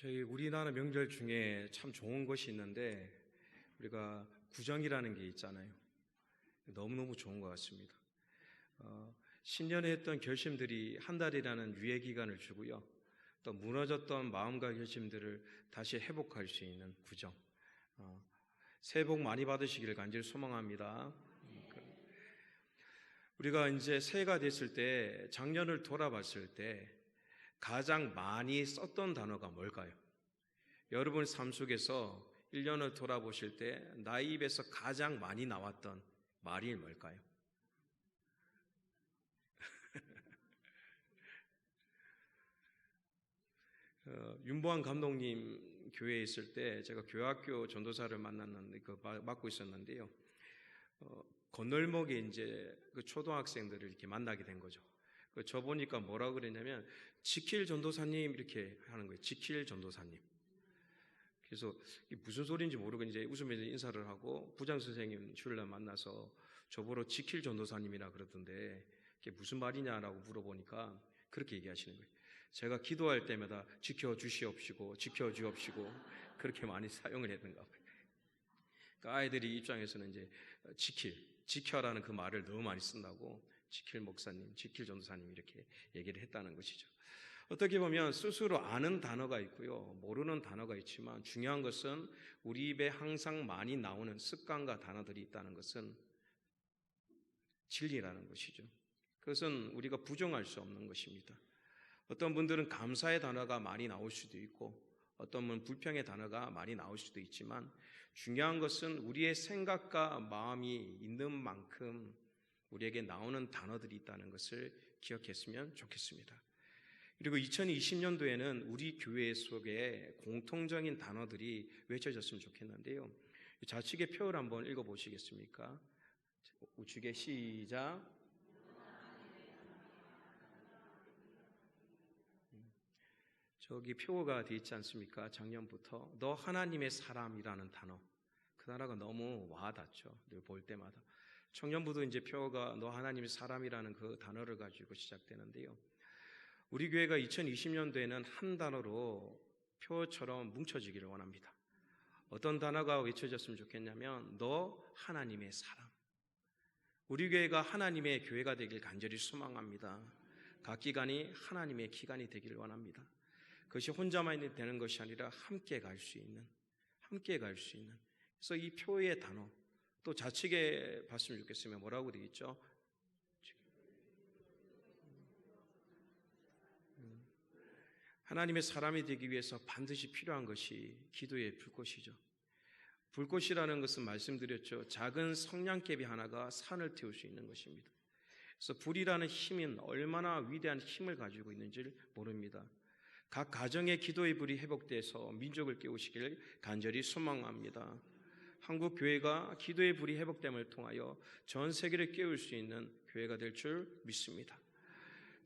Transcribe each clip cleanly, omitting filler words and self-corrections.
저희 우리나라 명절 중에 참 좋은 것이 있는데 우리가 구정이라는 게 있잖아요. 너무너무 좋은 것 같습니다. 신년에 했던 결심들이 한 달이라는 유예 기간을 주고요. 또 무너졌던 마음과 결심들을 다시 회복할 수 있는 구정. 새해 복 많이 받으시기를 간절히 소망합니다. 우리가 이제 새해가 됐을 때 작년을 돌아봤을 때 가장 많이 썼던 단어가 뭘까요? 여러분 삶 속에서 1년을 돌아보실 때 나의 입에서 가장 많이 나왔던 말이 뭘까요? 윤보한 감독님 교회에 있을 때 제가 교학교 전도사를 만났는데 맡고 있었는데요. 건널목에 이제 그 초등학생들을 이렇게 만나게 된 거죠. 저 보니까 뭐라고 그랬냐면 지킬 전도사님 이렇게 하는 거예요. 지킬 전도사님. 그래서 무슨 소리인지 모르고 이제 웃으면서 인사를 하고 부장 선생님 주일날 만나서 저보러 지킬 전도사님이라 그러던데 그게 무슨 말이냐라고 물어보니까 그렇게 얘기하시는 거예요. 제가 기도할 때마다 지켜주시옵시고 지켜주옵시고 그렇게 많이 사용을 했던가 봐요. 그러니까 아이들이 입장에서는 이제 지켜라는 그 말을 너무 많이 쓴다고 지킬 목사님, 지킬 전도사님 이렇게 얘기를 했다는 것이죠. 어떻게 보면 스스로 아는 단어가 있고요, 모르는 단어가 있지만 중요한 것은 우리 입에 항상 많이 나오는 습관과 단어들이 있다는 것은 진리라는 것이죠. 그것은 우리가 부정할 수 없는 것입니다. 어떤 분들은 감사의 단어가 많이 나올 수도 있고 어떤 분은 불평의 단어가 많이 나올 수도 있지만 중요한 것은 우리의 생각과 마음이 있는 만큼 우리에게 나오는 단어들이 있다는 것을 기억했으면 좋겠습니다. 그리고 2020년도에는 우리 교회 속에 공통적인 단어들이 외쳐졌으면 좋겠는데요. 좌측의 표를 한번 읽어보시겠습니까? 우측에 시작. 저기 표가 되어 있지 않습니까? 작년부터 너 하나님의 사람이라는 단어, 그 단어가 너무 와닿죠. 늘 볼 때마다. 청년부도 이제 표가 너 하나님의 사람이라는 그 단어를 가지고 시작되는데요. 우리 교회가 2020년도에는 한 단어로 표처럼 뭉쳐지기를 원합니다. 어떤 단어가 외쳐졌으면 좋겠냐면 너 하나님의 사람. 우리 교회가 하나님의 교회가 되길 간절히 소망합니다. 각 기간이 하나님의 기간이 되기를 원합니다. 그것이 혼자만 되는 것이 아니라 함께 갈 수 있는. 그래서 이 표의 단어, 또 좌측에 봤으면 좋겠으면 뭐라고 되어 있죠? 하나님의 사람이 되기 위해서 반드시 필요한 것이 기도의 불꽃이죠. 불꽃이라는 것은 말씀드렸죠. 작은 성냥개비 하나가 산을 태울 수 있는 것입니다. 그래서 불이라는 힘은 얼마나 위대한 힘을 가지고 있는지를 모릅니다. 각 가정의 기도의 불이 회복돼서 민족을 깨우시길 간절히 소망합니다. 한국 교회가 기도의 불이 회복됨을 통하여 전 세계를 깨울 수 있는 교회가 될 줄 믿습니다.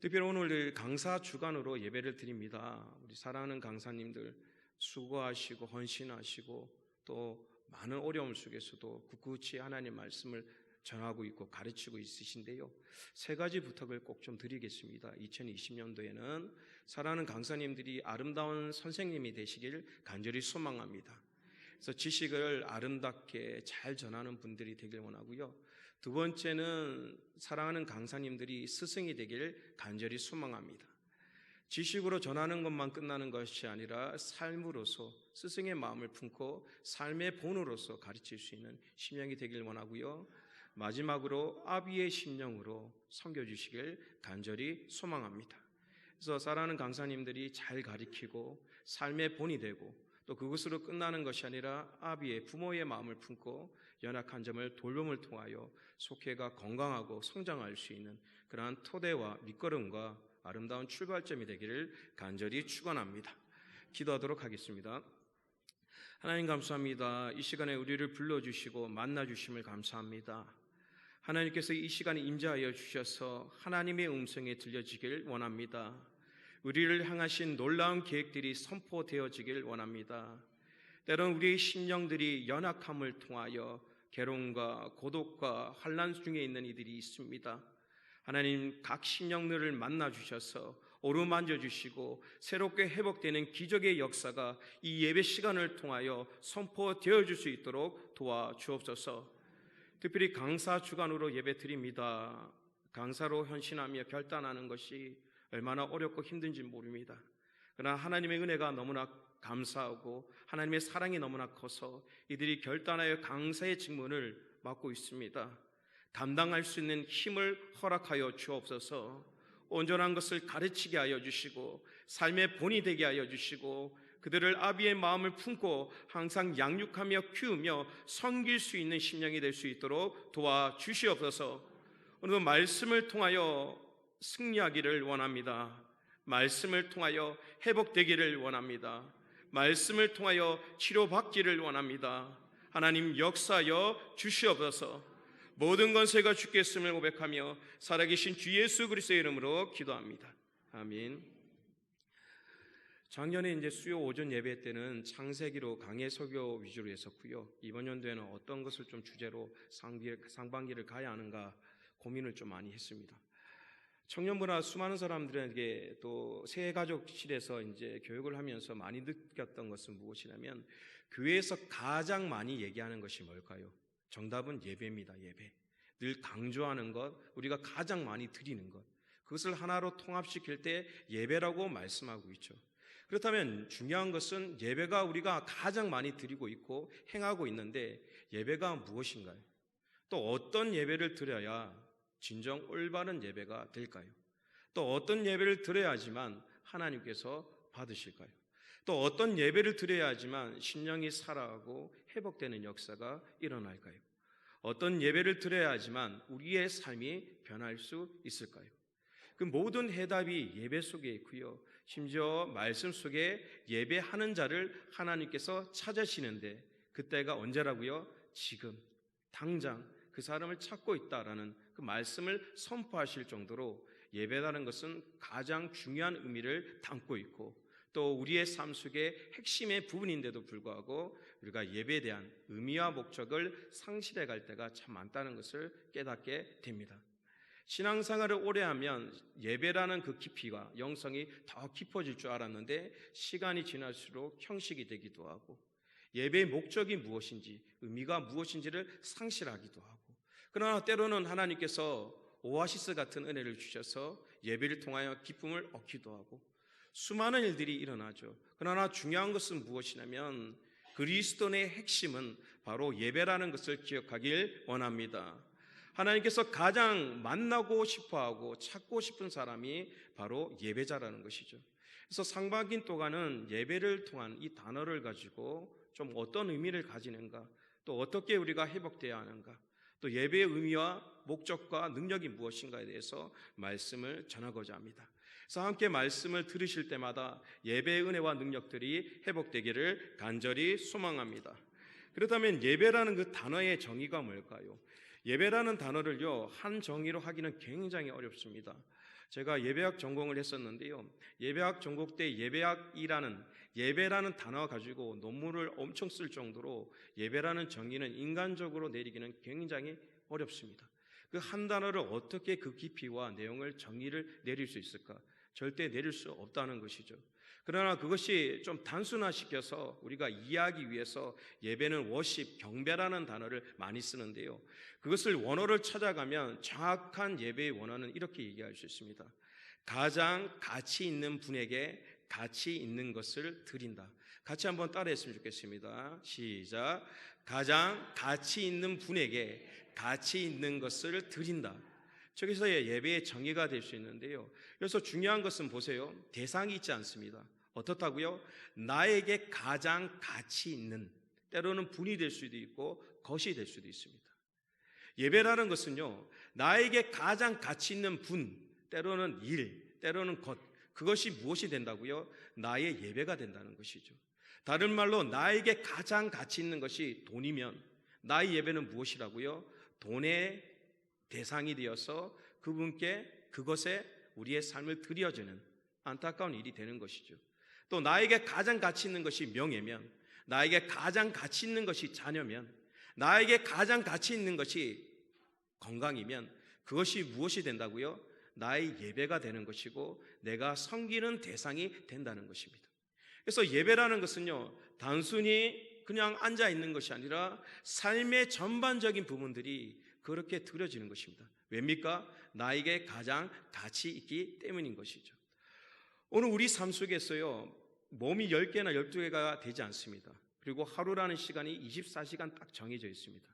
특별히 오늘 강사 주간으로 예배를 드립니다. 우리 사랑하는 강사님들 수고하시고 헌신하시고 또 많은 어려움 속에서도 굳굳이 하나님 말씀을 전하고 있고 가르치고 있으신데요. 세 가지 부탁을 꼭 좀 드리겠습니다. 2020년도에는 사랑하는 강사님들이 아름다운 선생님이 되시길 간절히 소망합니다. 그래서 지식을 아름답게 잘 전하는 분들이 되길 원하고요. 두 번째는 사랑하는 강사님들이 스승이 되길 간절히 소망합니다. 지식으로 전하는 것만 끝나는 것이 아니라 삶으로서 스승의 마음을 품고 삶의 본으로서 가르칠 수 있는 심령이 되길 원하고요. 마지막으로 아비의 심령으로 섬겨주시길 간절히 소망합니다. 그래서 사랑하는 강사님들이 잘 가르치고 삶의 본이 되고 또 그것으로 끝나는 것이 아니라 아비의 부모의 마음을 품고 연약한 점을 돌봄을 통하여 속회가 건강하고 성장할 수 있는 그러한 토대와 밑거름과 아름다운 출발점이 되기를 간절히 축원합니다. 기도하도록 하겠습니다. 하나님 감사합니다. 이 시간에 우리를 불러주시고 만나주심을 감사합니다. 하나님께서 이 시간에 임재하여 주셔서 하나님의 음성에 들려지길 원합니다. 우리를 향하신 놀라운 계획들이 선포되어지길 원합니다. 때론 우리의 심령들이 연약함을 통하여 괴로움과 고독과 환난 중에 있는 이들이 있습니다. 하나님 각 심령들을 만나 주셔서 어루만져 주시고 새롭게 회복되는 기적의 역사가 이 예배 시간을 통하여 선포되어 줄 수 있도록 도와주옵소서. 특별히 강사 주간으로 예배 드립니다. 강사로 헌신하며 결단하는 것이 얼마나 어렵고 힘든지 모릅니다. 그러나 하나님의 은혜가 너무나 감사하고 하나님의 사랑이 너무나 커서 이들이 결단하여 강사의 직분을 맡고 있습니다. 감당할 수 있는 힘을 허락하여 주옵소서. 온전한 것을 가르치게 하여 주시고 삶의 본이 되게 하여 주시고 그들을 아비의 마음을 품고 항상 양육하며 키우며 섬길 수 있는 심령이 될 수 있도록 도와주시옵소서. 오늘도 말씀을 통하여 승리하기를 원합니다. 말씀을 통하여 회복되기를 원합니다. 말씀을 통하여 치료받기를 원합니다. 하나님 역사하여 주시옵소서. 모든 권세가 주께 있음을 고백하며 살아계신 주 예수 그리스도의 이름으로 기도합니다. 아멘. 작년에 이제 수요 오전 예배 때는 창세기로 강해 설교 위주로 했었고요. 이번 연도에는 어떤 것을 좀 주제로 상반기를 가야 하는가 고민을 좀 많이 했습니다. 청년부나 수많은 사람들에게 또 새가족실에서 이제 교육을 하면서 많이 느꼈던 것은 무엇이냐면 교회에서 가장 많이 얘기하는 것이 뭘까요? 정답은 예배입니다. 예배. 늘 강조하는 것, 우리가 가장 많이 드리는 것, 그것을 하나로 통합시킬 때 예배라고 말씀하고 있죠. 그렇다면 중요한 것은 예배가 우리가 가장 많이 드리고 있고 행하고 있는데 예배가 무엇인가요? 또 어떤 예배를 드려야 진정 올바른 예배가 될까요? 또 어떤 예배를 드려야지만 하나님께서 받으실까요? 또 어떤 예배를 드려야지만 심령이 살아가고 회복되는 역사가 일어날까요? 어떤 예배를 드려야지만 우리의 삶이 변할 수 있을까요? 그 모든 해답이 예배 속에 있고요. 심지어 말씀 속에 예배하는 자를 하나님께서 찾으시는데 그때가 언제라고요? 지금, 당장 그 사람을 찾고 있다라는 그 말씀을 선포하실 정도로 예배라는 것은 가장 중요한 의미를 담고 있고 또 우리의 삶 속의 핵심의 부분인데도 불구하고 우리가 예배에 대한 의미와 목적을 상실해 갈 때가 참 많다는 것을 깨닫게 됩니다. 신앙생활을 오래 하면 예배라는 그 깊이가 영성이 더 깊어질 줄 알았는데 시간이 지날수록 형식이 되기도 하고 예배의 목적이 무엇인지 의미가 무엇인지를 상실하기도 하고 그러나 때로는 하나님께서 오아시스 같은 은혜를 주셔서 예배를 통하여 기쁨을 얻기도 하고 수많은 일들이 일어나죠. 그러나 중요한 것은 무엇이냐면 그리스도의 핵심은 바로 예배라는 것을 기억하길 원합니다. 하나님께서 가장 만나고 싶어하고 찾고 싶은 사람이 바로 예배자라는 것이죠. 그래서 상반기 동안은 예배를 통한 이 단어를 가지고 좀 어떤 의미를 가지는가, 또 어떻게 우리가 회복되어야 하는가, 또 예배의 의미와 목적과 능력이 무엇인가에 대해서 말씀을 전하고자 합니다. 그래서 함께 말씀을 들으실 때마다 예배의 은혜와 능력들이 회복되기를 간절히 소망합니다. 그렇다면 예배라는 그 단어의 정의가 뭘까요? 예배라는 단어를요, 한 정의로 하기는 굉장히 어렵습니다. 제가 예배학 전공을 했었는데요. 예배학 전공 때 예배라는 단어 가지고 논문을 엄청 쓸 정도로 예배라는 정의는 인간적으로 내리기는 굉장히 어렵습니다. 그 한 단어를 어떻게 그 깊이와 내용을 정의를 내릴 수 있을까? 절대 내릴 수 없다는 것이죠. 그러나 그것이 좀 단순화시켜서 우리가 이해하기 위해서 예배는 워십, 경배라는 단어를 많이 쓰는데요. 그것을 원어를 찾아가면 정확한 예배의 원어는 이렇게 얘기할 수 있습니다. 가장 가치 있는 분에게 가치 있는 것을 드린다. 같이 한번 따라했으면 좋겠습니다. 시작. 가장 가치 있는 분에게 가치 있는 것을 드린다. 저기서의 예배의 정의가 될 수 있는데요. 그래서 중요한 것은 보세요. 대상이 있지 않습니다. 어떻다고요? 나에게 가장 가치 있는, 때로는 분이 될 수도 있고 것이 될 수도 있습니다. 예배라는 것은요, 나에게 가장 가치 있는 분, 때로는 일, 때로는 것, 그것이 무엇이 된다고요? 나의 예배가 된다는 것이죠. 다른 말로 나에게 가장 가치 있는 것이 돈이면 나의 예배는 무엇이라고요? 돈의 대상이 되어서 그분께 그것에 우리의 삶을 드려지는 안타까운 일이 되는 것이죠. 또 나에게 가장 가치 있는 것이 명예면, 나에게 가장 가치 있는 것이 자녀면, 나에게 가장 가치 있는 것이 건강이면 그것이 무엇이 된다고요? 나의 예배가 되는 것이고 내가 섬기는 대상이 된다는 것입니다. 그래서 예배라는 것은요, 단순히 그냥 앉아 있는 것이 아니라 삶의 전반적인 부분들이 그렇게 드려지는 것입니다. 왜입니까? 나에게 가장 가치 있기 때문인 것이죠. 오늘 우리 삶 속에서요, 몸이 10개나 12개가 되지 않습니다. 그리고 하루라는 시간이 24시간 딱 정해져 있습니다.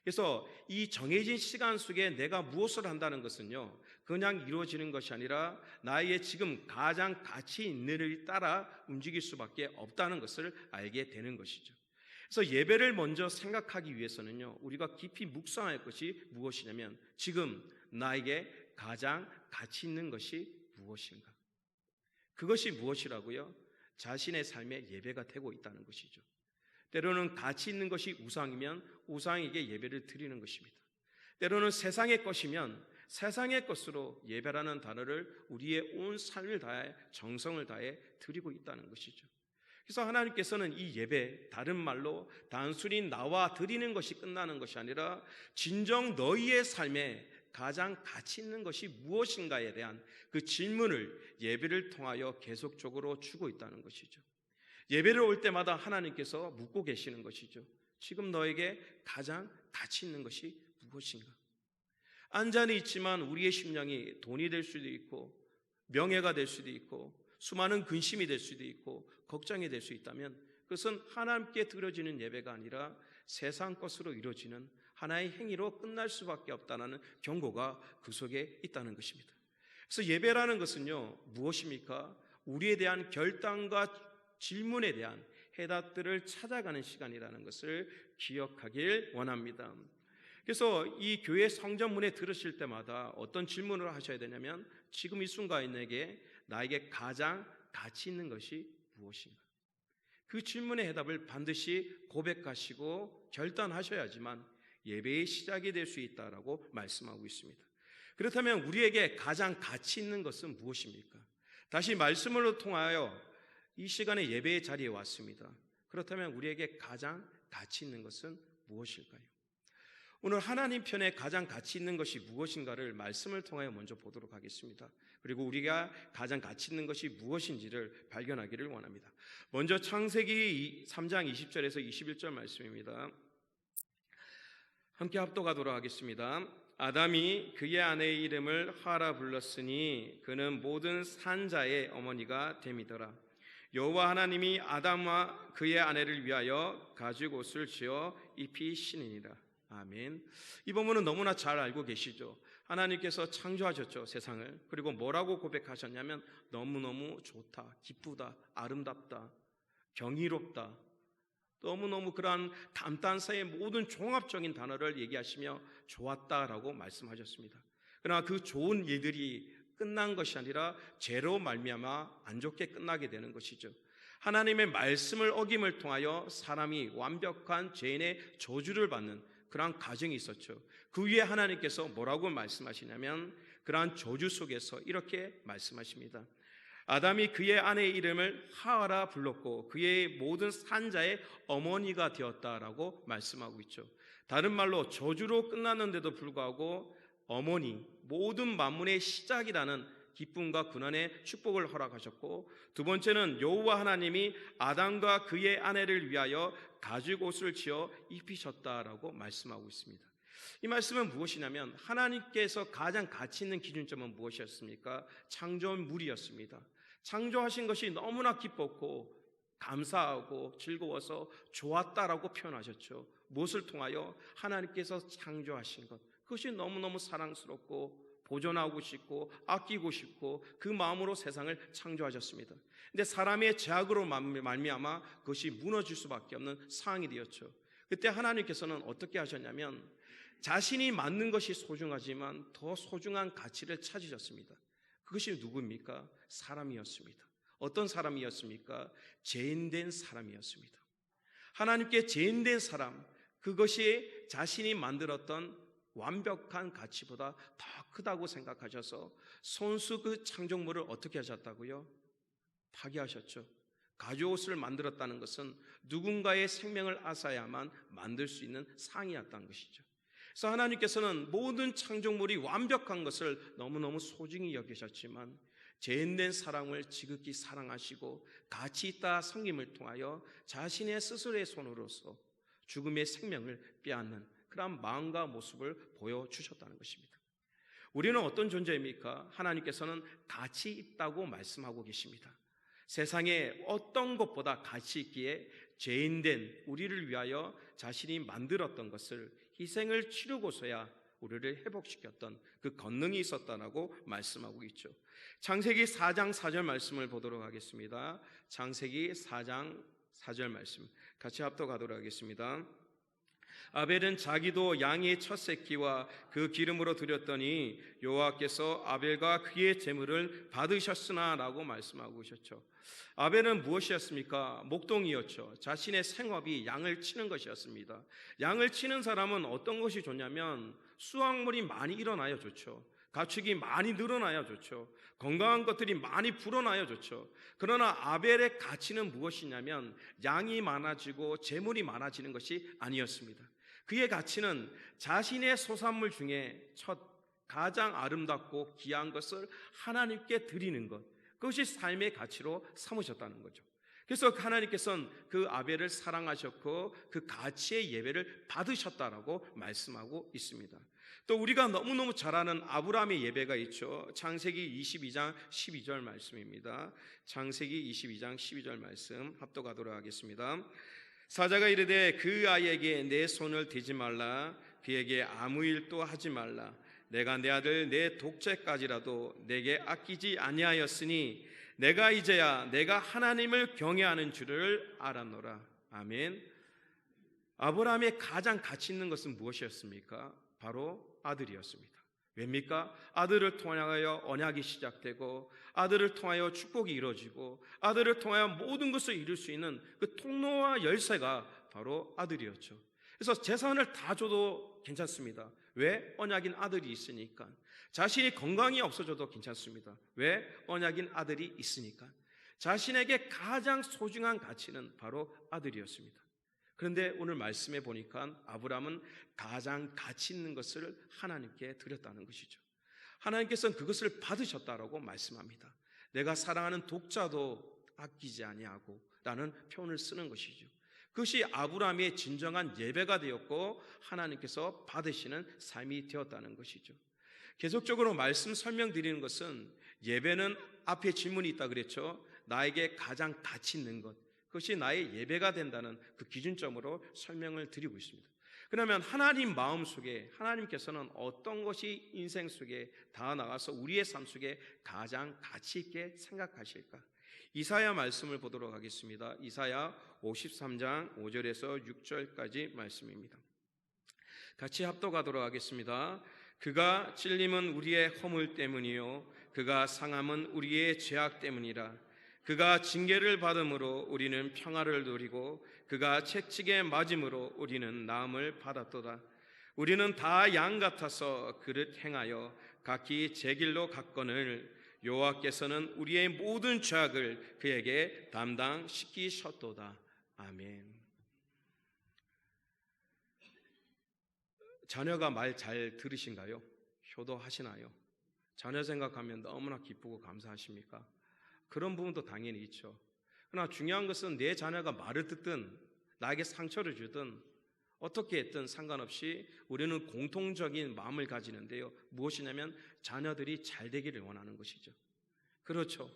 그래서 이 정해진 시간 속에 내가 무엇을 한다는 것은요, 그냥 이루어지는 것이 아니라 나의 지금 가장 가치 있는 일을 따라 움직일 수밖에 없다는 것을 알게 되는 것이죠. 그래서 예배를 먼저 생각하기 위해서는요, 우리가 깊이 묵상할 것이 무엇이냐면 지금 나에게 가장 가치 있는 것이 무엇인가? 그것이 무엇이라고요? 자신의 삶의 예배가 되고 있다는 것이죠. 때로는 가치 있는 것이 우상이면 우상에게 예배를 드리는 것입니다. 때로는 세상의 것이면 세상의 것으로 예배라는 단어를 우리의 온 삶을 다해 정성을 다해 드리고 있다는 것이죠. 그래서 하나님께서는 이 예배, 다른 말로 단순히 나와 드리는 것이 끝나는 것이 아니라 진정 너희의 삶에 가장 가치 있는 것이 무엇인가에 대한 그 질문을 예배를 통하여 계속적으로 주고 있다는 것이죠. 예배를 올 때마다 하나님께서 묻고 계시는 것이죠. 지금 너에게 가장 가치 있는 것이 무엇인가? 안전이 있지만 우리의 심령이 돈이 될 수도 있고 명예가 될 수도 있고 수많은 근심이 될 수도 있고 걱정이 될 수 있다면 그것은 하나님께 드려지는 예배가 아니라 세상 것으로 이루어지는 하나의 행위로 끝날 수밖에 없다는 경고가 그 속에 있다는 것입니다. 그래서 예배라는 것은요, 무엇입니까? 우리에 대한 결단과 질문에 대한 해답들을 찾아가는 시간이라는 것을 기억하길 원합니다. 그래서 이 교회 성전문에 들으실 때마다 어떤 질문을 하셔야 되냐면 지금 이 순간에게 나에게 가장 가치 있는 것이 무엇인가? 그 질문의 해답을 반드시 고백하시고 결단하셔야지만 예배의 시작이 될 수 있다라고 말씀하고 있습니다. 그렇다면 우리에게 가장 가치 있는 것은 무엇입니까? 다시 말씀을 통하여 이 시간에 예배의 자리에 왔습니다. 그렇다면 우리에게 가장 가치 있는 것은 무엇일까요? 오늘 하나님 편에 가장 가치 있는 것이 무엇인가를 말씀을 통하여 먼저 보도록 하겠습니다. 그리고 우리가 가장 가치 있는 것이 무엇인지를 발견하기를 원합니다. 먼저 창세기 3장 20절에서 21절 말씀입니다. 함께 합독하도록 하겠습니다. 아담이 그의 아내의 이름을 하라 불렀으니 그는 모든 산자의 어머니가 됨이더라. 여호와 하나님이 아담과 그의 아내를 위하여 가죽 옷을 지어 입히시니라. 아멘. 이 본문은 너무나 잘 알고 계시죠. 하나님께서 창조하셨죠, 세상을. 그리고 뭐라고 고백하셨냐면 너무너무 좋다, 기쁘다, 아름답다, 경이롭다, 너무너무 그러한 감탄사의 모든 종합적인 단어를 얘기하시며 좋았다라고 말씀하셨습니다. 그러나 그 좋은 일들이 끝난 것이 아니라 죄로 말미암아 안 좋게 끝나게 되는 것이죠. 하나님의 말씀을 어김을 통하여 사람이 완벽한 죄인의 저주를 받는 그러한 과정이 있었죠. 그 위에 하나님께서 뭐라고 말씀하시냐면 그러한 저주 속에서 이렇게 말씀하십니다. 아담이 그의 아내의 이름을 하와라 불렀고 그의 모든 산자의 어머니가 되었다라고 말씀하고 있죠. 다른 말로 저주로 끝났는데도 불구하고 어머니, 모든 만문의 시작이라는 기쁨과 고난의 축복을 허락하셨고, 두 번째는 여호와 하나님이 아담과 그의 아내를 위하여 가죽 옷을 지어 입히셨다라고 말씀하고 있습니다. 이 말씀은 무엇이냐면 하나님께서 가장 가치 있는 기준점은 무엇이었습니까? 창조물이었습니다. 창조하신 것이 너무나 기뻤고 감사하고 즐거워서 좋았다라고 표현하셨죠. 무엇을 통하여? 하나님께서 창조하신 것, 그것이 너무너무 사랑스럽고 보존하고 싶고 아끼고 싶고 그 마음으로 세상을 창조하셨습니다. 근데 사람의 죄악으로 말미암아 그것이 무너질 수밖에 없는 상황이 되었죠. 그때 하나님께서는 어떻게 하셨냐면 자신이 만든 것이 소중하지만 더 소중한 가치를 찾으셨습니다. 그것이 누구입니까? 사람이었습니다. 어떤 사람이었습니까? 죄인된 사람이었습니다. 하나님께 죄인된 사람, 그것이 자신이 만들었던 완벽한 가치보다 더 크다고 생각하셔서 손수 그 창조물을 어떻게 하셨다고요? 파괴하셨죠. 가죽옷을 만들었다는 것은 누군가의 생명을 앗아야만 만들 수 있는 상이었다는 것이죠. 그래서 하나님께서는 모든 창조물이 완벽한 것을 너무너무 소중히 여기셨지만 죄인된 사람을 지극히 사랑하시고 가치 있다 섬김을 통하여 자신의 스스로의 손으로서 죽음의 생명을 빼앗는 그러한 마음과 모습을 보여주셨다는 것입니다. 우리는 어떤 존재입니까? 하나님께서는 가치 있다고 말씀하고 계십니다. 세상에 어떤 것보다 가치 있기에 죄인된 우리를 위하여 자신이 만들었던 것을 희생을 치르고서야 우리를 회복시켰던 그 권능이 있었다라고 말씀하고 있죠. 창세기 4장 4절 말씀을 보도록 하겠습니다. 창세기 4장 4절 말씀 같이 합독하도록 하겠습니다. 아벨은 자기도 양의 첫 새끼와 그 기름으로 드렸더니 여호와께서 아벨과 그의 제물을 받으셨으나 라고 말씀하고 계셨죠. 아벨은 무엇이었습니까? 목동이었죠. 자신의 생업이 양을 치는 것이었습니다. 양을 치는 사람은 어떤 것이 좋냐면 수확물이 많이 일어나야 좋죠. 가축이 많이 늘어나야 좋죠. 건강한 것들이 많이 불어나야 좋죠. 그러나 아벨의 가치는 무엇이냐면 양이 많아지고 재물이 많아지는 것이 아니었습니다. 그의 가치는 자신의 소산물 중에 가장 아름답고 귀한 것을 하나님께 드리는 것, 그것이 삶의 가치로 삼으셨다는 거죠. 그래서 하나님께서는 그 아벨을 사랑하셨고 그 가치의 예배를 받으셨다라고 말씀하고 있습니다. 또 우리가 너무너무 잘 아는 아브라함의 예배가 있죠. 창세기 22장 12절 말씀입니다. 창세기 22장 12절 말씀 합독하도록 하겠습니다. 사자가 이르되 그 아이에게 내 손을 대지 말라, 그에게 아무 일도 하지 말라. 내가 내 아들 내 독째까지라도 내게 아끼지 아니하였으니 내가 이제야 내가 하나님을 경외하는 줄을 알았노라. 아멘. 아브라함의 가장 가치 있는 것은 무엇이었습니까? 바로 아들이었습니다. 왜입니까? 아들을 통하여 언약이 시작되고 아들을 통하여 축복이 이루어지고 아들을 통하여 모든 것을 이룰 수 있는 그 통로와 열쇠가 바로 아들이었죠. 그래서 재산을 다 줘도 괜찮습니다. 왜? 언약인 아들이 있으니까. 자신이 건강이 없어져도 괜찮습니다. 왜? 언약인 아들이 있으니까. 자신에게 가장 소중한 가치는 바로 아들이었습니다. 그런데 오늘 말씀해 보니까 아브라함은 가장 가치 있는 것을 하나님께 드렸다는 것이죠. 하나님께서는 그것을 받으셨다라고 말씀합니다. 내가 사랑하는 독자도 아끼지 아니하고 라는 표현을 쓰는 것이죠. 그것이 아브라함의 진정한 예배가 되었고 하나님께서 받으시는 삶이 되었다는 것이죠. 계속적으로 말씀 설명드리는 것은 예배는 앞에 질문이 있다 그랬죠. 나에게 가장 가치 있는 것, 그것이 나의 예배가 된다는 그 기준점으로 설명을 드리고 있습니다. 그러면 하나님 마음속에 하나님께서는 어떤 것이 인생 속에 다 나가서 우리의 삶 속에 가장 가치 있게 생각하실까? 이사야 말씀을 보도록 하겠습니다. 이사야 53장 5절에서 6절까지 말씀입니다. 같이 합독하도록 하겠습니다. 그가 찔림은 우리의 허물 때문이요 그가 상함은 우리의 죄악 때문이라. 그가 징계를 받음으로 우리는 평화를 누리고 그가 채찍에 맞음으로 우리는 나음을 받았도다. 우리는 다 양 같아서 그릇 행하여 각기 제 길로 갔거늘 여호와께서는 우리의 모든 죄악을 그에게 담당시키셨도다. 아멘. 자녀가 말 잘 들으신가요? 효도하시나요? 자녀 생각하면 너무나 기쁘고 감사하십니까? 그런 부분도 당연히 있죠. 그러나 중요한 것은 내 자녀가 말을 듣든 나에게 상처를 주든 어떻게 했든 상관없이 우리는 공통적인 마음을 가지는데요. 무엇이냐면 자녀들이 잘 되기를 원하는 것이죠. 그렇죠.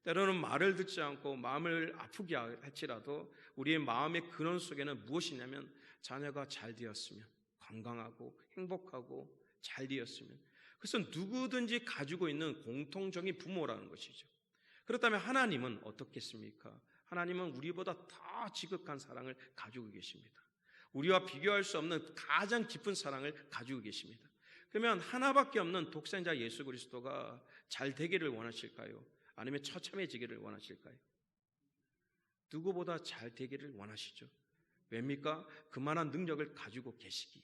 때로는 말을 듣지 않고 마음을 아프게 할지라도 우리의 마음의 근원 속에는 무엇이냐면 자녀가 잘 되었으면, 건강하고 행복하고 잘 되었으면, 그것은 누구든지 가지고 있는 공통적인 부모라는 것이죠. 그렇다면 하나님은 어떻겠습니까? 하나님은 우리보다 더 지극한 사랑을 가지고 계십니다. 우리와 비교할 수 없는 가장 깊은 사랑을 가지고 계십니다. 그러면 하나밖에 없는 독생자 예수 그리스도가 잘 되기를 원하실까요? 아니면 처참해지기를 원하실까요? 누구보다 잘 되기를 원하시죠. 왜입니까? 그만한 능력을 가지고 계시기에.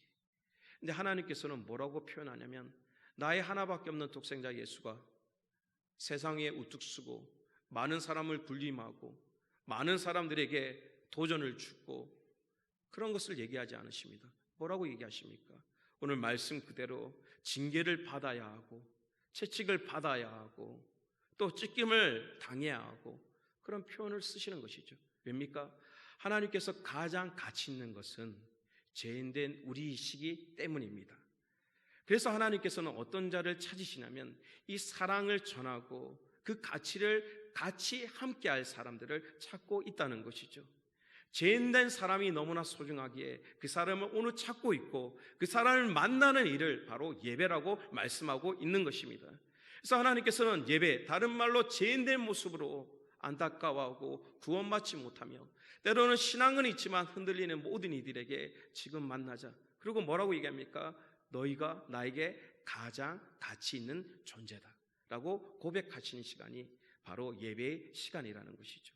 근데 하나님께서는 뭐라고 표현하냐면 나의 하나밖에 없는 독생자 예수가 세상 위에 우뚝 서고 많은 사람을 군림하고 많은 사람들에게 도전을 주고 그런 것을 얘기하지 않으십니다. 뭐라고 얘기하십니까? 오늘 말씀 그대로 징계를 받아야 하고 채찍을 받아야 하고 또 찢김을 당해야 하고 그런 표현을 쓰시는 것이죠. 왜입니까? 하나님께서 가장 가치 있는 것은 죄인된 우리이시기 때문입니다. 그래서 하나님께서는 어떤 자를 찾으시냐면 이 사랑을 전하고 그 가치를 같이 함께할 사람들을 찾고 있다는 것이죠. 죄인된 사람이 너무나 소중하기에 그 사람을 오늘 찾고 있고 그 사람을 만나는 일을 바로 예배라고 말씀하고 있는 것입니다. 그래서 하나님께서는 예배, 다른 말로 죄인된 모습으로 안타까워하고 구원받지 못하며 때로는 신앙은 있지만 흔들리는 모든 이들에게 지금 만나자. 그리고 뭐라고 얘기합니까? 너희가 나에게 가장 가치 있는 존재다 라고 고백하시는 시간이 바로 예배의 시간이라는 것이죠.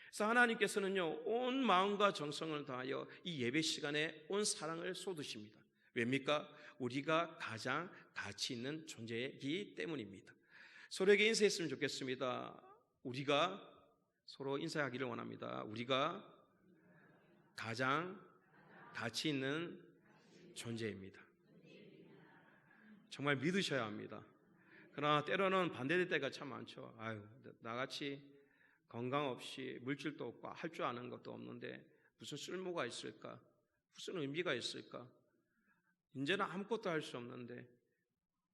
그래서 하나님께서는요, 온 마음과 정성을 다하여 이 예배 시간에 온 사랑을 쏟으십니다. 왜입니까? 우리가 가장 가치 있는 존재이기 때문입니다. 서로에게 인사했으면 좋겠습니다. 우리가 서로 인사하기를 원합니다. 우리가 가장 가치 있는 존재입니다. 정말 믿으셔야 합니다. 그러나 때로는 반대될 때가 참 많죠. 아유, 나같이 건강 없이 물질도 없고 할 줄 아는 것도 없는데 무슨 쓸모가 있을까? 무슨 의미가 있을까? 이제는 아무것도 할 수 없는데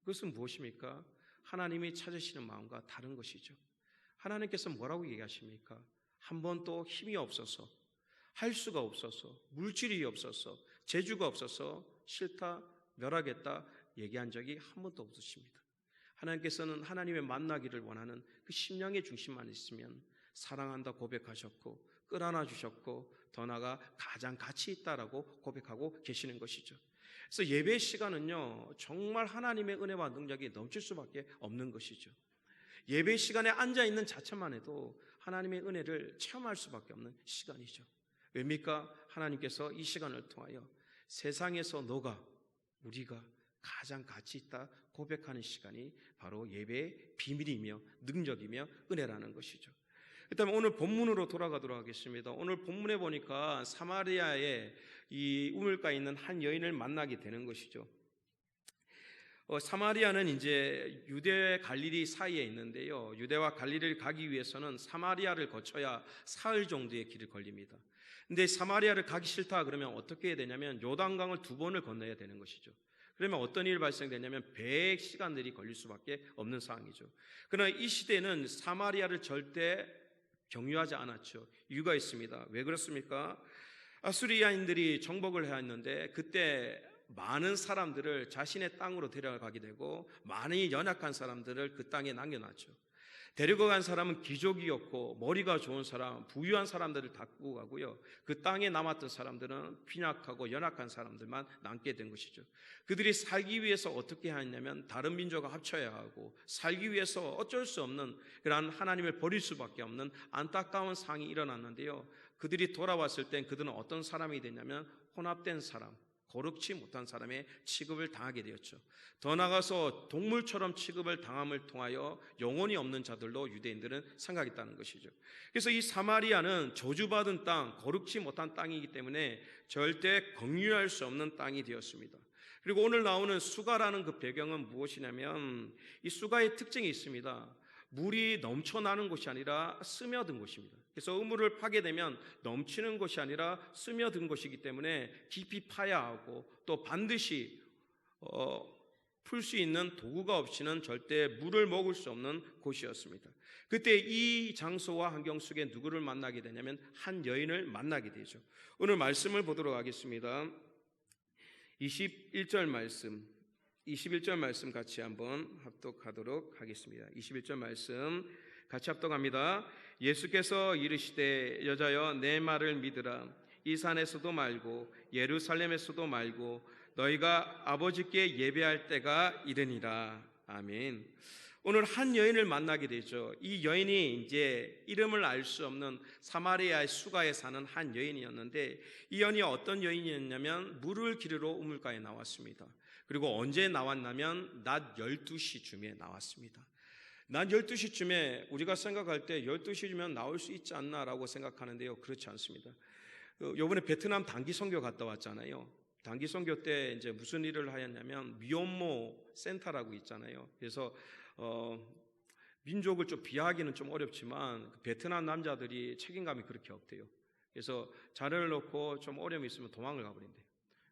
그것은 무엇입니까? 하나님이 찾으시는 마음과 다른 것이죠. 하나님께서 뭐라고 얘기하십니까? 한 번도 힘이 없어서, 할 수가 없어서, 물질이 없어서, 재주가 없어서 싫다, 멸하겠다 얘기한 적이 한 번도 없으십니다. 하나님께서는 하나님의 만나기를 원하는 그 심령의 중심만 있으면 사랑한다 고백하셨고 끌어안아 주셨고 더 나아가 가장 가치 있다라고 고백하고 계시는 것이죠. 그래서 예배 시간은요, 정말 하나님의 은혜와 능력이 넘칠 수밖에 없는 것이죠. 예배 시간에 앉아있는 자체만 해도 하나님의 은혜를 체험할 수밖에 없는 시간이죠. 왜입니까? 하나님께서 이 시간을 통하여 세상에서 너가, 우리가 가장 가치 있다 고백하는 시간이 바로 예배의 비밀이며 능력이며 은혜라는 것이죠. 그다음에 오늘 본문으로 돌아가도록 하겠습니다. 오늘 본문에 보니까 사마리아에 이 우물가에 있는 한 여인을 만나게 되는 것이죠. 사마리아는 이제 유대 갈릴리 사이에 있는데요. 유대와 갈릴리를 가기 위해서는 사마리아를 거쳐야 사흘 정도의 길을 걸립니다. 근데 사마리아를 가기 싫다 그러면 어떻게 해야 되냐면 요단강을 2번을 건너야 되는 것이죠. 그러면 어떤 일이 발생되냐면 배의 시간들이 걸릴 수밖에 없는 상황이죠. 그러나 이 시대는 사마리아를 절대 경유하지 않았죠. 이유가 있습니다. 왜 그렇습니까? 아수리아인들이 정복을 해왔는데 그때 많은 사람들을 자신의 땅으로 데려가게 되고 많이 연약한 사람들을 그 땅에 남겨놨죠. 데리고 간 사람은 귀족이었고 머리가 좋은 사람, 부유한 사람들을 데리고 가고요. 그 땅에 남았던 사람들은 빈약하고 연약한 사람들만 남게 된 것이죠. 그들이 살기 위해서 어떻게 하냐면 다른 민족과 합쳐야 하고 살기 위해서 어쩔 수 없는 그런 하나님을 버릴 수밖에 없는 안타까운 상황이 일어났는데요. 그들이 돌아왔을 땐 그들은 어떤 사람이 됐냐면 혼합된 사람, 거룩지 못한 사람의 취급을 당하게 되었죠. 더 나아가서 동물처럼 취급을 당함을 통하여 영혼이 없는 자들로 유대인들은 생각했다는 것이죠. 그래서 이 사마리아는 저주받은 땅, 거룩지 못한 땅이기 때문에 절대 공유할 수 없는 땅이 되었습니다. 그리고 오늘 나오는 수가라는 그 배경은 무엇이냐면 이 수가의 특징이 있습니다. 물이 넘쳐나는 곳이 아니라 스며든 곳입니다. 그래서 우물을 파게 되면 넘치는 곳이 아니라 스며든 곳이기 때문에 깊이 파야 하고 또 반드시 풀 수 있는 도구가 없이는 절대 물을 먹을 수 없는 곳이었습니다. 그때 이 장소와 환경 속에 누구를 만나게 되냐면 한 여인을 만나게 되죠. 오늘 말씀을 보도록 하겠습니다. 21절 말씀 같이 한번 합독하도록 하겠습니다. 21절 말씀 같이 합독합니다. 예수께서 이르시되 여자여 내 말을 믿으라. 이 산에서도 말고 예루살렘에서도 말고 너희가 아버지께 예배할 때가 이르니라. 아멘. 오늘 한 여인을 만나게 되죠. 이 여인이 이제 이름을 알 수 없는 사마리아의 수가에 사는 한 여인이었는데 이 여인이 어떤 여인이었냐면 물을 기르러 우물가에 나왔습니다. 그리고 언제 나왔냐면 낮 12시쯤에 나왔습니다. 낮 12시쯤에 우리가 생각할 때 12시쯤면 나올 수 있지 않나라고 생각하는데요. 그렇지 않습니다. 요번에 베트남 단기 선교 갔다 왔잖아요. 단기 선교 때 이제 무슨 일을 하였냐면 미혼모 센터라고 있잖아요. 그래서 민족을 좀 비하하기는 좀 어렵지만 베트남 남자들이 책임감이 그렇게 없대요. 그래서 자녀를 놓고 좀 어려움이 있으면 도망을 가버린대요.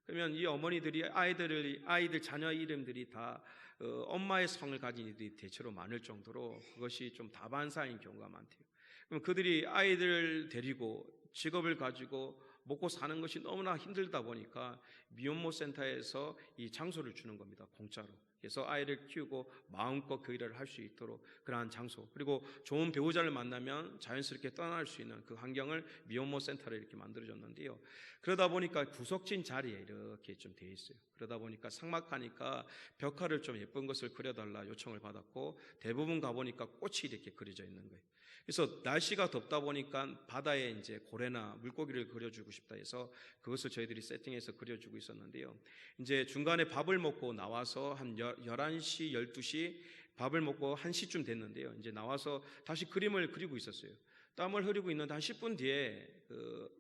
그러면 이 어머니들이 아이들 자녀 이름들이 다 엄마의 성을 가진 이들이 대체로 많을 정도로 그것이 좀 다반사인 경우가 많대요. 그럼 그들이 아이들 데리고 직업을 가지고 먹고 사는 것이 너무나 힘들다 보니까 미혼모 센터에서 이 장소를 주는 겁니다. 공짜로. 그래서 아이를 키우고 마음껏 그 일을 할 수 있도록 그러한 장소, 그리고 좋은 배우자를 만나면 자연스럽게 떠날 수 있는 그 환경을 미혼모 센터를 이렇게 만들어줬는데요. 그러다 보니까 구석진 자리에 이렇게 좀 돼 있어요. 그러다 보니까 삭막하니까 벽화를 좀 예쁜 것을 그려달라 요청을 받았고, 대부분 가보니까 꽃이 이렇게 그려져 있는 거예요. 그래서 날씨가 덥다 보니까 바다에 이제 고래나 물고기를 그려주고 싶다 해서 그것을 저희들이 세팅해서 그려주고 있었는데요. 이제 중간에 밥을 먹고 나와서 한 11시, 12시 밥을 먹고 1시쯤 됐는데요. 이제 나와서 다시 그림을 그리고 있었어요. 땀을 흐리고 있는데 한 10분 뒤에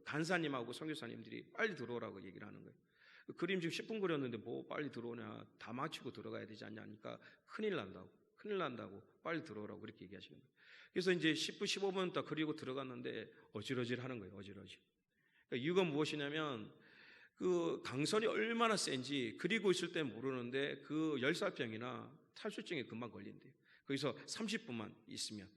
간사님하고 선교사님들이 빨리 들어오라고 얘기를 하는 거예요. 그림 지금 10분 그렸는데 뭐 빨리 들어오냐, 다 마치고 들어가야 되지 않냐 하니까 큰일 난다고 빨리 들어오라고 그렇게 얘기하시는 거예요. 그래서 이제 10분, 15분 딱 그리고 들어갔는데 어질어질 하는 거예요. 어질어질. 그러니까 이유가 무엇이냐면 그 강선이 얼마나 센지 그리고 있을 때 모르는데 그 열사병이나 탈수증에 금방 걸린대요. 거기서 30분만 있으면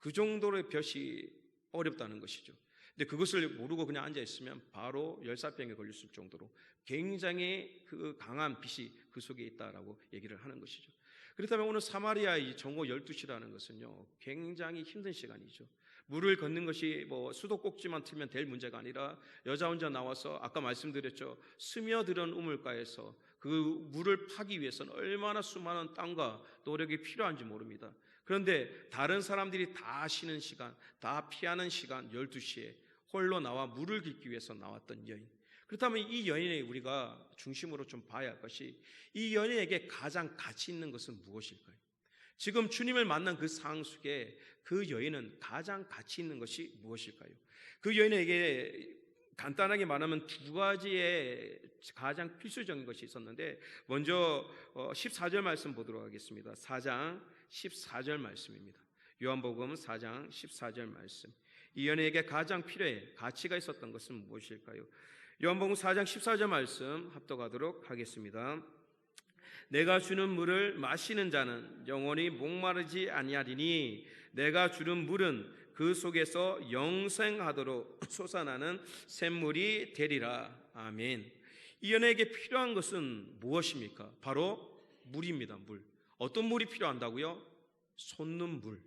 그 정도로 볕이 어렵다는 것이죠. 근데 그것을 모르고 그냥 앉아 있으면 바로 열사병에 걸릴 정도로 굉장히 그 강한 빛이 그 속에 있다라고 얘기를 하는 것이죠. 그렇다면 오늘 사마리아 이 정오 12시라는 것은요, 굉장히 힘든 시간이죠. 물을 걷는 것이 뭐 수도꼭지만 틀면 될 문제가 아니라 여자 혼자 나와서 아까 말씀드렸죠. 스며드는 우물가에서 그 물을 파기 위해서는 얼마나 수많은 땀과 노력이 필요한지 모릅니다. 그런데 다른 사람들이 다 쉬는 시간, 다 피하는 시간 12시에 홀로 나와 물을 깃기 위해서 나왔던 여인. 그렇다면 이 여인의 우리가 중심으로 좀 봐야 할 것이, 이 여인에게 가장 가치 있는 것은 무엇일까요? 지금 주님을 만난 그 상황 속에 그 여인은 가장 가치 있는 것이 무엇일까요? 그 여인에게 간단하게 말하면 두 가지의 가장 필수적인 것이 있었는데, 먼저 14절 말씀 보도록 하겠습니다. 4장 14절 말씀입니다. 요한복음 4장 14절 말씀. 이 여인에게 가장 필요해 가치가 있었던 것은 무엇일까요? 요한복음 4장 14절 말씀 합독하도록 하겠습니다. 내가 주는 물을 마시는 자는 영원히 목마르지 아니하리니 내가 주는 물은 그 속에서 영생하도록 솟아나는 샘물이 되리라. 아멘. 이 연예에게 필요한 것은 무엇입니까? 바로 물입니다. 물. 어떤 물이 필요한다고요? 솟는 물,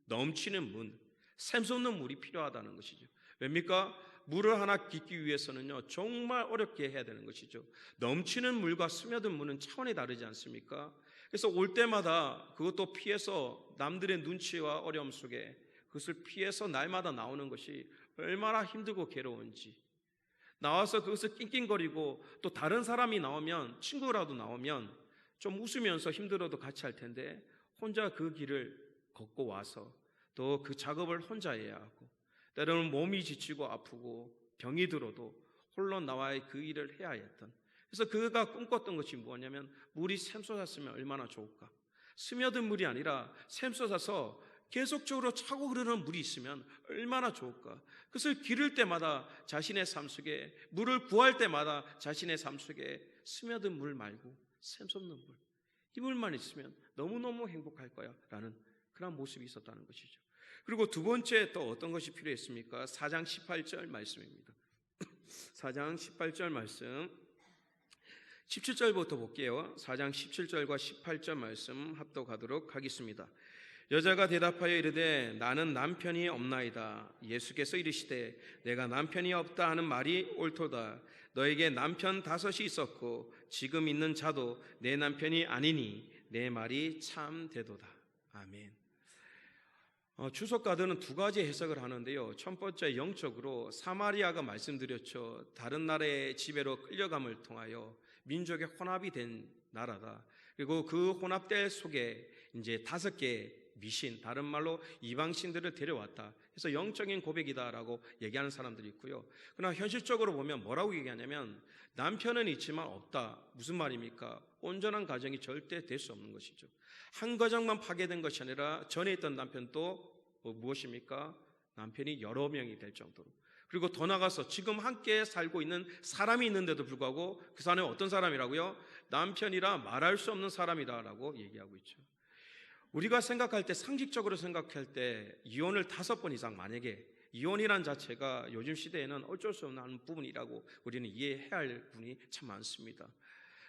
넘치는 물, 샘솟는 물이 필요하다는 것이죠. 왜입니까? 물을 하나 깃기 위해서는요, 정말 어렵게 해야 되는 것이죠. 넘치는 물과 스며든 물은 차원이 다르지 않습니까? 그래서 올 때마다 그것도 피해서 남들의 눈치와 어려움 속에 그것을 피해서 날마다 나오는 것이 얼마나 힘들고 괴로운지, 나와서 그것을 낑낑거리고 또 다른 사람이 나오면, 친구라도 나오면 좀 웃으면서 힘들어도 같이 할 텐데 혼자 그 길을 걷고 와서 또 그 작업을 혼자 해야 하고, 때로는 몸이 지치고 아프고 병이 들어도 홀로 나와 그 일을 해야 했던, 그래서 그가 꿈꿨던 것이 뭐냐면 물이 샘솟았으면 얼마나 좋을까. 스며든 물이 아니라 샘솟아서 계속적으로 차고 흐르는 물이 있으면 얼마나 좋을까. 그것을 기를 때마다 자신의 삶 속에, 물을 구할 때마다 자신의 삶 속에 스며든 물 말고 샘솟는 물, 이 물만 있으면 너무너무 행복할 거야 라는 그런 모습이 있었다는 것이죠. 그리고 두 번째 또 어떤 것이 필요했습니까? 4장 18절 말씀입니다. 4장 18절 말씀 17절부터 볼게요. 4장 17절과 18절 말씀 합독하도록 하겠습니다. 여자가 대답하여 이르되 나는 남편이 없나이다. 예수께서 이르시되 내가 남편이 없다 하는 말이 옳도다. 너에게 남편 5이 있었고 지금 있는 자도 내 남편이 아니니 내 말이 참되도다. 아멘. 주석가들은 두 가지 해석을 하는데요. 첫 번째, 영적으로 사마리아가 말씀드렸죠. 다른 나라의 지배로 끌려감을 통하여 민족의 혼합이 된 나라다. 그리고 그 혼합될 속에 이제 5개의 미신, 다른 말로 이방신들을 데려왔다. 그래서 영적인 고백이다라고 얘기하는 사람들이 있고요. 그러나 현실적으로 보면 뭐라고 얘기하냐면 남편은 있지만 없다. 무슨 말입니까? 온전한 가정이 절대 될 수 없는 것이죠. 한 가정만 파괴된 것이 아니라 전에 있던 남편도 무엇입니까? 남편이 여러 명이 될 정도로. 그리고 더 나가서 지금 함께 살고 있는 사람이 있는데도 불구하고 그 사람은 어떤 사람이라고요? 남편이라 말할 수 없는 사람이다라고 얘기하고 있죠. 우리가 생각할 때, 상식적으로 생각할 때 이혼을 5번 이상, 만약에 이혼이란 자체가 요즘 시대에는 어쩔 수 없는 부분이라고 우리는 이해해야 할 부분이 참 많습니다.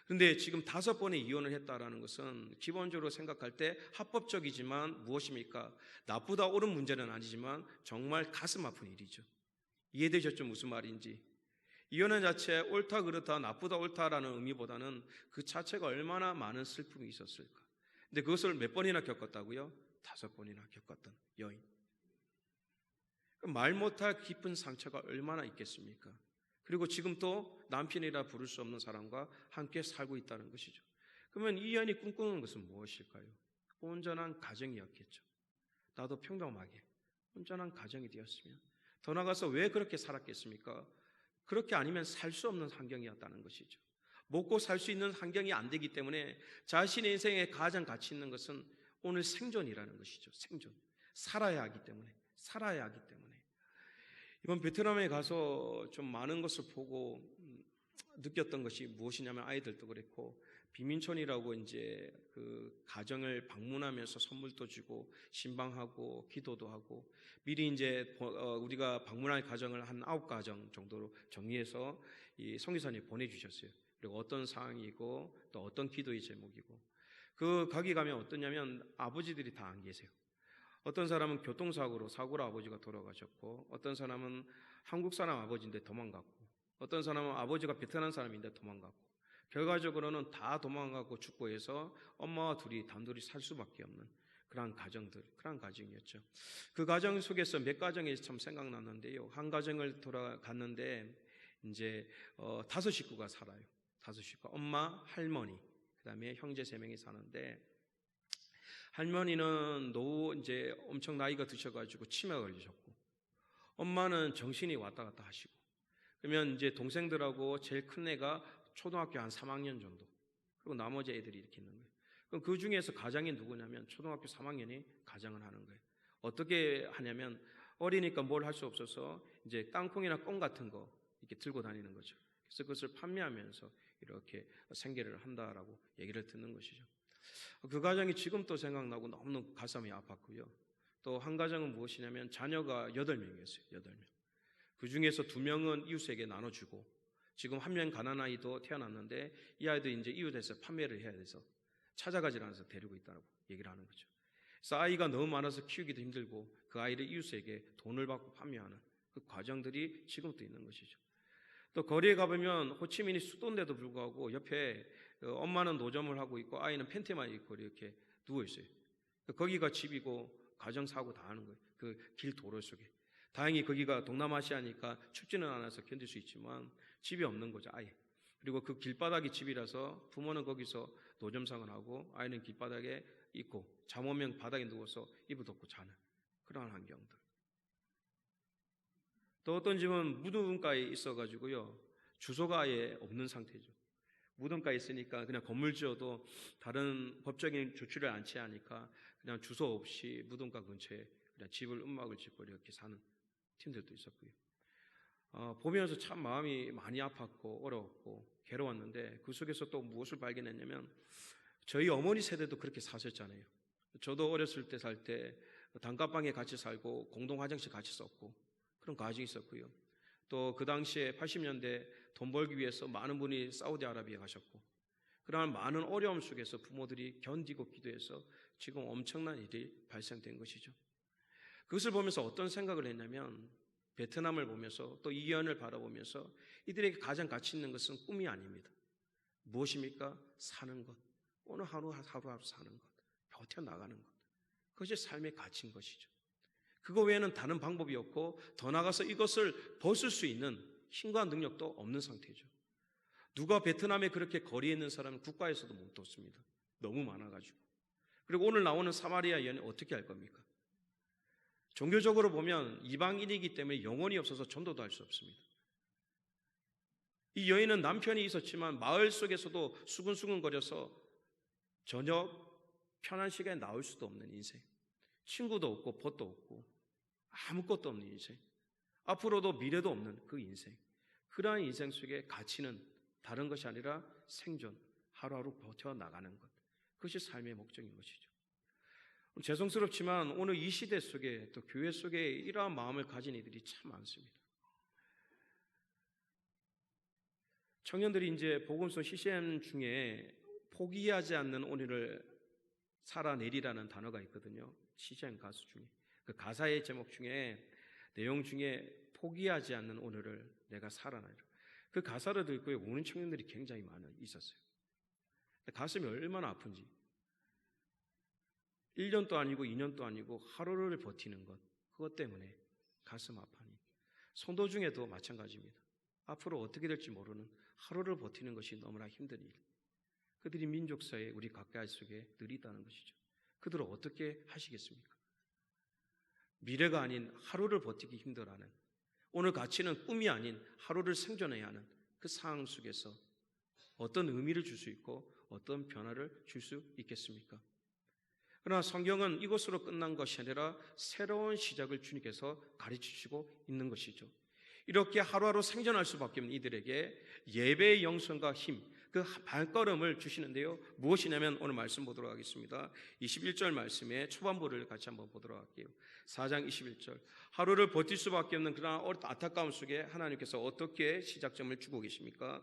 그런데 지금 5번의 이혼을 했다라는 것은 기본적으로 생각할 때 합법적이지만 무엇입니까? 나쁘다 옳은 문제는 아니지만 정말 가슴 아픈 일이죠. 이해되셨죠? 무슨 말인지. 이혼의 자체 옳다 그렇다 나쁘다 옳다라는 의미보다는 그 자체가 얼마나 많은 슬픔이 있었을까. 근데 그것을 몇 번이나 겪었다고요? 5번이나 겪었던 여인. 말 못할 깊은 상처가 얼마나 있겠습니까? 그리고 지금 또 남편이라 부를 수 없는 사람과 함께 살고 있다는 것이죠. 그러면 이 여인이 꿈꾸는 것은 무엇일까요? 온전한 가정이었겠죠. 나도 평범하게 온전한 가정이 되었으면. 더 나아가서 왜 그렇게 살았겠습니까? 그렇게 아니면 살 수 없는 환경이었다는 것이죠. 먹고 살 수 있는 환경이 안 되기 때문에 자신의 인생에 가장 가치 있는 것은 오늘 생존이라는 것이죠. 생존. 살아야 하기 때문에. 이번 베트남에 가서 좀 많은 것을 보고 느꼈던 것이 무엇이냐면, 아이들도 그랬고 비민촌이라고 이제 그 가정을 방문하면서 선물도 주고 신방하고 기도도 하고, 미리 이제 우리가 방문할 가정을 한 9가정 정도로 정리해서 이 선교사님이 보내주셨어요. 그리고 어떤 상황이고 또 어떤 기도의 제목이고, 그 거기 가면 어떠냐면 아버지들이 다 안 계세요. 어떤 사람은 교통사고로 아버지가 돌아가셨고, 어떤 사람은 한국 사람 아버지인데 도망갔고, 어떤 사람은 아버지가 베트남 사람인데 도망갔고, 결과적으로는 다 도망가고 죽고 해서 엄마와 둘이 단둘이 살 수밖에 없는 그런 가정이었죠. 그 가정 속에서 몇 가정이 참 생각났는데요. 한 가정을 돌아갔는데 이제 5식구가 살아요. 5식구. 엄마, 할머니, 그다음에 형제 3명이 사는데, 할머니는 이제 엄청 나이가 드셔가지고 치매가 걸리셨고, 엄마는 정신이 왔다 갔다 하시고, 그러면 이제 동생들하고 제일 큰 애가 초등학교 한 3학년 정도, 그리고 나머지 애들이 이렇게 있는 거예요. 그럼 그 중에서 가장이 누구냐면 초등학교 3학년이 가장을 하는 거예요. 어떻게 하냐면 어리니까 뭘 할 수 없어서 이제 땅콩이나 껌 같은 거 이렇게 들고 다니는 거죠. 그래서 그것을 판매하면서 이렇게 생계를 한다라고 얘기를 듣는 것이죠. 그 가정이 지금 또 생각나고 너무 가슴이 아팠고요. 또 한 가정은 무엇이냐면 자녀가 8명이었어요. 8명. 그 중에서 2명은 이웃에게 나눠주고, 지금 한 명 가난한 아이도 태어났는데 이 아이도 이제 이웃에서 판매를 해야 돼서 찾아가지 않아서 데리고 있다고 얘기를 하는 거죠. 그래서 아이가 너무 많아서 키우기도 힘들고 그 아이를 이웃에게 돈을 받고 판매하는 그 과정들이 지금도 있는 것이죠. 또 거리에 가보면 호치민이 수도인데도 불구하고 옆에 엄마는 노점을 하고 있고 아이는 팬티만 입고 이렇게 누워 있어요. 거기가 집이고 가정사고 다 하는 거예요. 그 길 도로 속에. 다행히 거기가 동남아시아니까 춥지는 않아서 견딜 수 있지만 집이 없는 거죠, 아예. 그리고 그 길바닥이 집이라서 부모는 거기서 노점상을 하고 아이는 길바닥에 있고, 잠 오면 바닥에 누워서 이불 덮고 자는 그러한 환경들. 또 어떤 집은 무덤가에 있어가지고요, 주소가 아예 없는 상태죠. 무덤가에 있으니까 그냥 건물 지어도 다른 법적인 조치를 안 취하니까 그냥 주소 없이 무덤가 근처에 그냥 집을 움막을 짓고 이렇게 사는 팀들도 있었고요. 보면서 참 마음이 많이 아팠고 어려웠고 괴로웠는데, 그 속에서 또 무엇을 발견했냐면 저희 어머니 세대도 그렇게 사셨잖아요. 저도 어렸을 때 살 때 단칸방에 같이 살고 공동 화장실 같이 썼고 그런 가정이 있었고요. 또 그 당시에 80년대 돈 벌기 위해서 많은 분이 사우디아라비아에 가셨고, 그러한 많은 어려움 속에서 부모들이 견디고 기도해서 지금 엄청난 일이 발생된 것이죠. 그것을 보면서 어떤 생각을 했냐면, 베트남을 보면서 또 이연을 바라보면서 이들에게 가장 가치 있는 것은 꿈이 아닙니다. 무엇입니까? 사는 것. 오늘 하루하루 사는 것. 버텨나가는 것. 그것이 삶의 가치인 것이죠. 그거 외에는 다른 방법이 없고, 더 나아가서 이것을 벗을 수 있는 힘과 능력도 없는 상태죠. 누가 베트남에 그렇게 거리에 있는 사람은 국가에서도 못 돕습니다. 너무 많아가지고. 그리고 오늘 나오는 사마리아 여인은 어떻게 할 겁니까? 종교적으로 보면 이방인이기 때문에 영혼이 없어서 전도도 할 수 없습니다. 이 여인은 남편이 있었지만 마을 속에서도 수근수근거려서 전혀 편한 시간에 나올 수도 없는 인생, 친구도 없고 벗도 없고 아무것도 없는 인생, 앞으로도 미래도 없는 그 인생, 그러한 인생 속에 가치는 다른 것이 아니라 생존, 하루하루 버텨나가는 것, 그것이 삶의 목적인 것이죠. 죄송스럽지만 오늘 이 시대 속에 또 교회 속에 이러한 마음을 가진 이들이 참 많습니다. 청년들이 이제 복음서 CCM 중에 포기하지 않는 오늘을 살아내리라는 단어가 있거든요. CCM 가수 중에 그 가사의 제목 중에 내용 중에 포기하지 않는 오늘을 내가 살아내리라. 그 가사를 듣고 우는 청년들이 굉장히 많이 있었어요. 가슴이 얼마나 아픈지. 1년도 아니고 2년도 아니고 하루를 버티는 것, 그것 때문에 가슴 아파니. 성도 중에도 마찬가지입니다. 앞으로 어떻게 될지 모르는 하루를 버티는 것이 너무나 힘든 일. 그들이 민족사에 우리 가까이 속에 늘 있다는 것이죠. 그들은 어떻게 하시겠습니까? 미래가 아닌 하루를 버티기 힘들어하는, 오늘 가치는 꿈이 아닌 하루를 생존해야 하는 그 상황 속에서 어떤 의미를 줄 수 있고 어떤 변화를 줄 수 있겠습니까? 그러나 성경은 이것으로 끝난 것이 아니라 새로운 시작을 주님께서 가르치시고 있는 것이죠. 이렇게 하루하루 생존할 수밖에 없는 이들에게 예배의 영성과 힘, 그 발걸음을 주시는데요. 무엇이냐면 오늘 말씀 보도록 하겠습니다. 21절 말씀의 초반부를 같이 한번 보도록 할게요. 4장 21절. 하루를 버틸 수밖에 없는 그러나 안타까움 속에 하나님께서 어떻게 시작점을 주고 계십니까?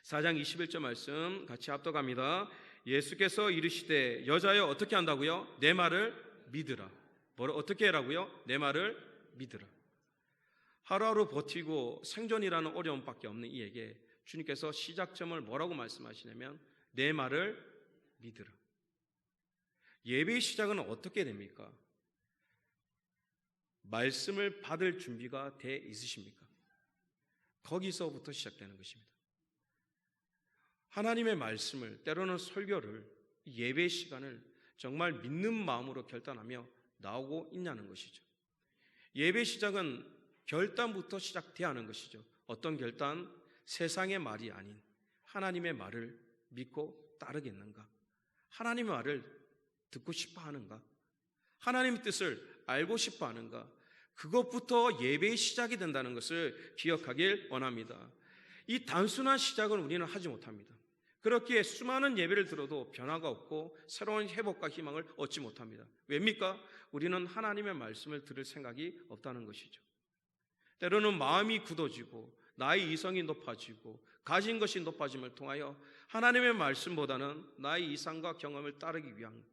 4장 21절 말씀 같이 합독합니다. 예수께서 이르시되 여자여 어떻게 한다고요? 내 말을 믿으라. 뭐를 어떻게 하라고요? 내 말을 믿으라. 하루하루 버티고 생존이라는 어려움밖에 없는 이에게 주님께서 시작점을 뭐라고 말씀하시냐면 내 말을 믿으라. 예배의 시작은 어떻게 됩니까? 말씀을 받을 준비가 돼 있으십니까? 거기서부터 시작되는 것입니다. 하나님의 말씀을, 때로는 설교를, 예배 시간을 정말 믿는 마음으로 결단하며 나오고 있냐는 것이죠. 예배 시작은 결단부터 시작돼야 하는 것이죠. 어떤 결단? 세상의 말이 아닌 하나님의 말을 믿고 따르겠는가? 하나님의 말을 듣고 싶어 하는가? 하나님의 뜻을 알고 싶어 하는가? 그것부터 예배의 시작이 된다는 것을 기억하길 원합니다. 이 단순한 시작은 우리는 하지 못합니다. 그렇기에 수많은 예배를 들어도 변화가 없고 새로운 회복과 희망을 얻지 못합니다. 왜입니까? 우리는 하나님의 말씀을 들을 생각이 없다는 것이죠. 때로는 마음이 굳어지고 나의 이성이 높아지고 가진 것이 높아짐을 통하여 하나님의 말씀보다는 나의 이상과 경험을 따르기 위한,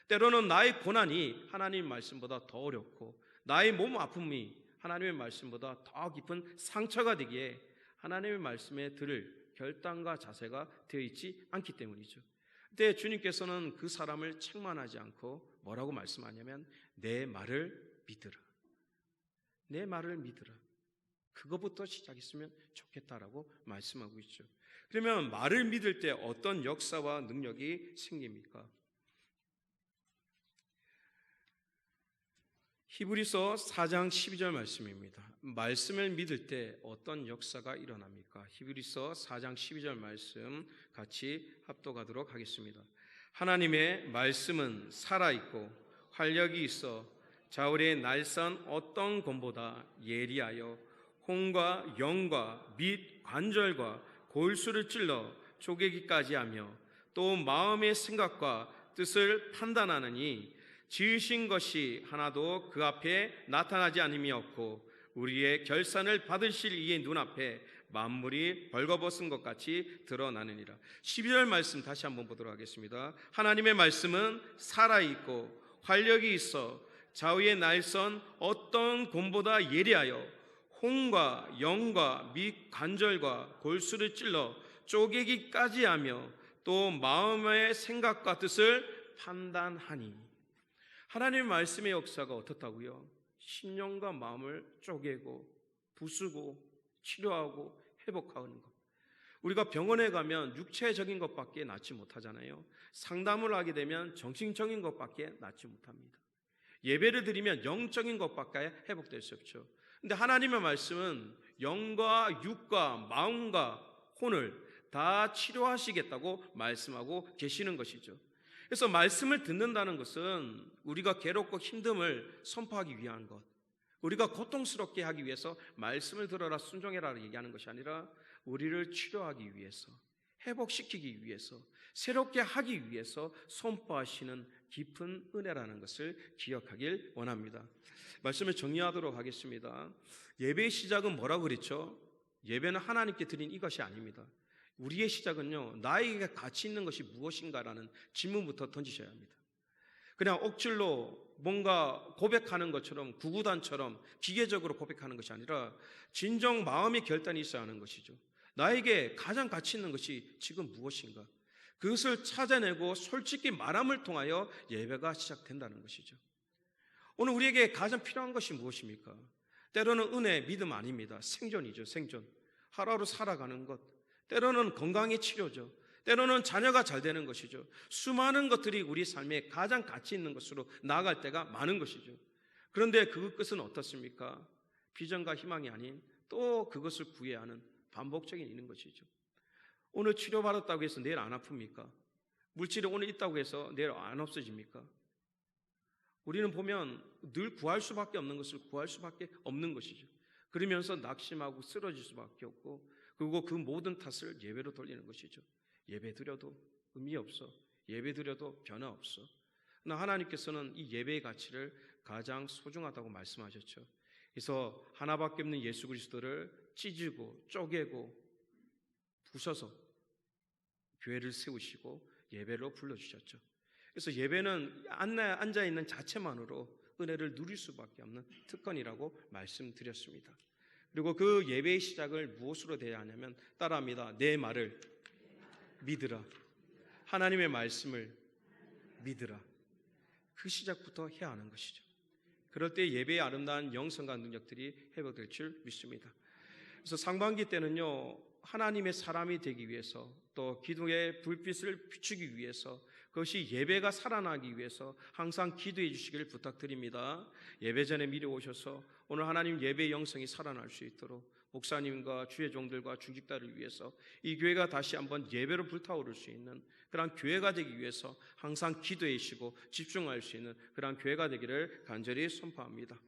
때로는 나의 고난이 하나님의 말씀보다 더 어렵고 나의 몸 아픔이 하나님의 말씀보다 더 깊은 상처가 되기에 하나님의 말씀에 들을 결단과 자세가 되어 있지 않기 때문이죠. 그때 주님께서는 그 사람을 책망하지 않고 뭐라고 말씀하냐면 내 말을 믿으라. 내 말을 믿으라. 그것부터 시작했으면 좋겠다라고 말씀하고 있죠. 그러면 말을 믿을 때 어떤 역사와 능력이 생깁니까? 히브리서 4장 12절 말씀입니다. 말씀을 믿을 때 어떤 역사가 일어납니까? 히브리서 4장 12절 말씀 같이 합독하도록 하겠습니다. 하나님의 말씀은 살아있고 활력이 있어 자울의 날선 어떤 검보다 예리하여 혼과 영과 및 관절과 골수를 찔러 쪼개기까지 하며 또 마음의 생각과 뜻을 판단하느니 지으신 것이 하나도 그 앞에 나타나지 않음이 없고 우리의 결산을 받으실 이의 눈앞에 만물이 벌거벗은 것 같이 드러나느니라. 12절 말씀 다시 한번 보도록 하겠습니다. 하나님의 말씀은 살아있고 활력이 있어 좌우의 날선 어떤 곰보다 예리하여 혼과 영과 및 관절과 골수를 찔러 쪼개기까지 하며 또 마음의 생각과 뜻을 판단하니. 하나님의 말씀의 역사가 어떻다고요? 심령과 마음을 쪼개고 부수고 치료하고 회복하는 것. 우리가 병원에 가면 육체적인 것밖에 낫지 못하잖아요. 상담을 하게 되면 정신적인 것밖에 낫지 못합니다. 예배를 드리면 영적인 것밖에 회복될 수 없죠. 근데 하나님의 말씀은 영과 육과 마음과 혼을 다 치료하시겠다고 말씀하고 계시는 것이죠. 그래서 말씀을 듣는다는 것은 우리가 괴롭고 힘듦을 선포하기 위한 것, 우리가 고통스럽게 하기 위해서 말씀을 들어라 순종해라 얘기하는 것이 아니라 우리를 치료하기 위해서, 회복시키기 위해서, 새롭게 하기 위해서 선포하시는 깊은 은혜라는 것을 기억하길 원합니다. 말씀을 정리하도록 하겠습니다. 예배의 시작은 뭐라고 그랬죠? 예배는 하나님께 드린 이것이 아닙니다. 우리의 시작은요, 나에게 가치 있는 것이 무엇인가라는 질문부터 던지셔야 합니다. 그냥 억지로 뭔가 고백하는 것처럼 구구단처럼 기계적으로 고백하는 것이 아니라 진정 마음의 결단이 있어야 하는 것이죠. 나에게 가장 가치 있는 것이 지금 무엇인가? 그것을 찾아내고 솔직히 말함을 통하여 예배가 시작된다는 것이죠. 오늘 우리에게 가장 필요한 것이 무엇입니까? 때로는 은혜, 믿음 아닙니다. 생존이죠, 생존. 하루하루 살아가는 것. 때로는 건강의 치료죠. 때로는 자녀가 잘 되는 것이죠. 수많은 것들이 우리 삶에 가장 가치 있는 것으로 나아갈 때가 많은 것이죠. 그런데 그 끝은 어떻습니까? 비전과 희망이 아닌 또 그것을 구해야 하는 반복적인 있는 것이죠. 오늘 치료받았다고 해서 내일 안 아픕니까? 물질이 오늘 있다고 해서 내일 안 없어집니까? 우리는 보면 늘 구할 수밖에 없는 것을 구할 수밖에 없는 것이죠. 그러면서 낙심하고 쓰러질 수밖에 없고, 그리고 그 모든 탓을 예배로 돌리는 것이죠. 예배 드려도 의미 없어. 예배 드려도 변화 없어. 그러나 하나님께서는 이 예배의 가치를 가장 소중하다고 말씀하셨죠. 그래서 하나밖에 없는 예수 그리스도를 찢고 쪼개고 부셔서 교회를 세우시고 예배로 불러주셨죠. 그래서 예배는 앉아있는 자체만으로 은혜를 누릴 수밖에 없는 특권이라고 말씀드렸습니다. 그리고 그 예배의 시작을 무엇으로 해야 하냐면 따라합니다. 내 말을 믿으라. 하나님의 말씀을 믿으라. 그 시작부터 해야 하는 것이죠. 그럴 때 예배의 아름다운 영성과 능력들이 회복될 줄 믿습니다. 그래서 상반기 때는요, 하나님의 사람이 되기 위해서 또 기도의 불빛을 비추기 위해서 그것이 예배가 살아나기 위해서 항상 기도해 주시기를 부탁드립니다. 예배 전에 미리 오셔서 오늘 하나님 예배의 영성이 살아날 수 있도록 목사님과 주의 종들과 중직자를 위해서 이 교회가 다시 한번 예배로 불타오를 수 있는 그런 교회가 되기 위해서 항상 기도해 주시고 집중할 수 있는 그런 교회가 되기를 간절히 선포합니다.